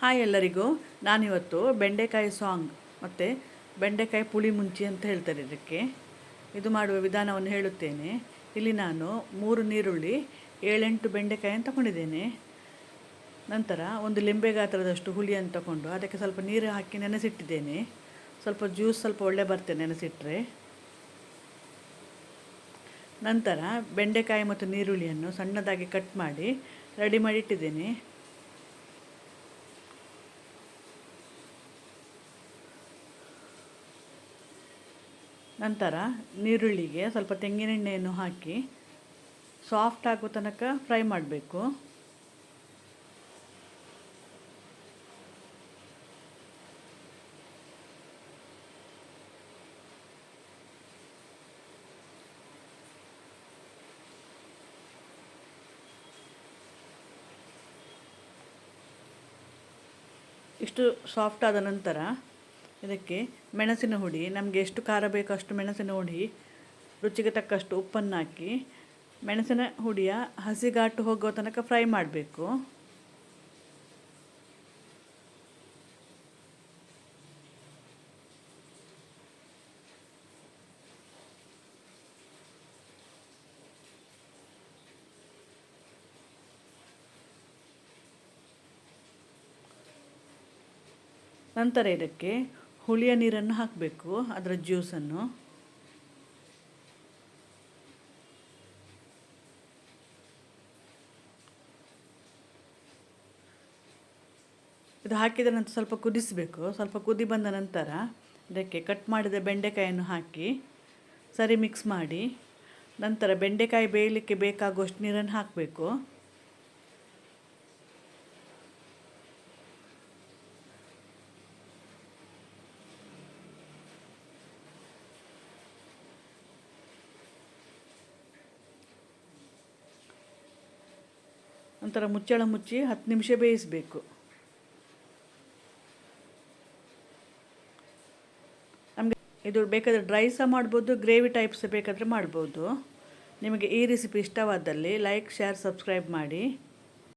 Hi ಎಲ್ಲರಿಗೂ. ನಾನಿವತ್ತು ಬೆಂಡೆಕಾಯಿ ಸಾಂಗ್ ಮತ್ತು ಬೆಂಡೆಕಾಯಿ ಪುಳಿ ಮುಂಚಿ ಅಂತ ಹೇಳ್ತಾರೆ ಇದಕ್ಕೆ. ಇದು ಮಾಡುವ ವಿಧಾನವನ್ನು ಹೇಳುತ್ತೇನೆ. ಇಲ್ಲಿ ನಾನು 3 ನೀರುಳ್ಳಿ 7-8 ಬೆಂಡೆಕಾಯನ್ನು ತಗೊಂಡಿದ್ದೇನೆ. ನಂತರ ಒಂದು ಲಿಂಬೆ ಗಾತ್ರದಷ್ಟು ಹುಳಿಯನ್ನು ತಗೊಂಡು ಅದಕ್ಕೆ ಸ್ವಲ್ಪ ನೀರು ಹಾಕಿ ನೆನೆಸಿಟ್ಟಿದ್ದೇನೆ. ಸ್ವಲ್ಪ ಜ್ಯೂಸ್ ಸ್ವಲ್ಪ ಒಳ್ಳೆ ಬರ್ತೇನೆ ನೆನೆಸಿಟ್ಟರೆ. ನಂತರ ಬೆಂಡೆಕಾಯಿ ಮತ್ತು ನೀರುಳ್ಳಿಯನ್ನು ಸಣ್ಣದಾಗಿ ಕಟ್ ಮಾಡಿ ರೆಡಿ ಮಾಡಿ ಇಟ್ಟಿದ್ದೇನೆ. ನಂತರ ನೀರುಳ್ಳಿಗೆ ಸ್ವಲ್ಪ ತೆಂಗಿನೆಣ್ಣೆಯನ್ನು ಹಾಕಿ ಸಾಫ್ಟ್ ಆಗೋ ತನಕ ಫ್ರೈ ಮಾಡಬೇಕು. ಇಷ್ಟು ಸಾಫ್ಟ್ ಆದ ನಂತರ ಇದಕ್ಕೆ ಮೆಣಸಿನ ಹುಡಿ, ನಮಗೆ ಎಷ್ಟು ಖಾರ ಬೇಕೋ ಅಷ್ಟು ಮೆಣಸಿನ ಹುಡಿ, ರುಚಿಗೆ ತಕ್ಕಷ್ಟು ಉಪ್ಪನ್ನು ಹಾಕಿ ಮೆಣಸಿನ ಹುಡಿಯ ಹಸಿಗಾಟು ಹೋಗೋ ತನಕ ಫ್ರೈ ಮಾಡಬೇಕು. ನಂತರ ಇದಕ್ಕೆ ಹುಳಿಯ ನೀರನ್ನು ಹಾಕಬೇಕು, ಅದರ ಜ್ಯೂಸನ್ನು. ಇದು ಹಾಕಿದ ನಂತರ ಸ್ವಲ್ಪ ಕುದಿಸಬೇಕು. ಸ್ವಲ್ಪ ಕುದಿ ಬಂದ ನಂತರ ಇದಕ್ಕೆ ಕಟ್ ಮಾಡಿದ ಬೆಂಡೆಕಾಯನ್ನು ಹಾಕಿ ಸರಿ ಮಿಕ್ಸ್ ಮಾಡಿ, ನಂತರ ಬೆಂಡೆಕಾಯಿ ಬೇಯಲಿಕ್ಕೆ ಬೇಕಾಗುವಷ್ಟು ನೀರನ್ನು ಹಾಕಬೇಕು. ನಂತರ ಮುಚ್ಚಳ ಮುಚ್ಚಿ 10 ನಿಮಿಷ ಬೇಯಿಸಬೇಕು. ನಮಗೆ ಇದು ಬೇಕಾದರೆ ಡ್ರೈ ಸಹ ಮಾಡ್ಬೋದು, ಗ್ರೇವಿ ಟೈಪ್ ಸಹ ಬೇಕಾದರೆ ಮಾಡ್ಬೋದು. ನಿಮಗೆ ಈ ರೆಸಿಪಿ ಇಷ್ಟವಾದಲ್ಲಿ ಲೈಕ್, ಶೇರ್, ಸಬ್ಸ್ಕ್ರೈಬ್ ಮಾಡಿ.